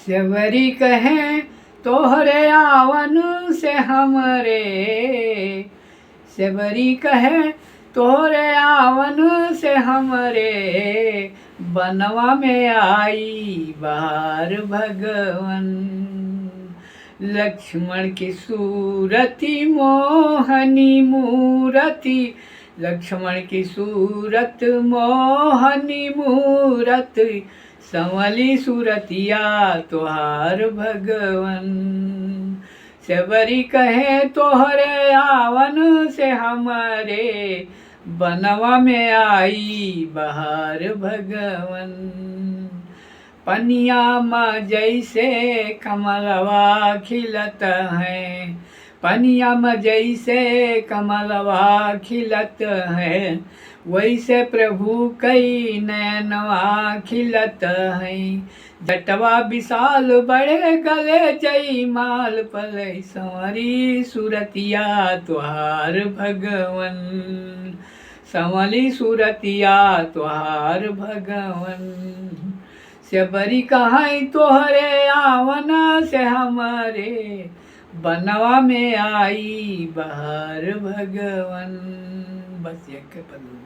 सेवरी कहें तोहरे आवन से हमरे, सेवरी कहे तोहरे आवन से हमरे, बनवा में आई बाहर भगवन। लक्ष्मण की सूरति मोहनी मूरति, लक्ष्मण की सूरत मोहनी मूरत, संवली सूरतिया तोहार भगवन। सेवरी कहे तोहरे आवन से हमरे, बनवा में आई बाहर भगवन। पनिया में जैसे कमलवा खिलत है, पनिया में जैसे कमलवा खिलत है, वैसे प्रभु कई नैनवा खिलत है। जटवा विशाल बड़े गले जयमाल पलै, संवरी सूरतिया तुहार भगवन, संवली सूरतिया तुहार भगवन। सेवरी कहाई तोहरे आवन से हमरे, बनवा में आई बाहर भगवन। बस एक पद।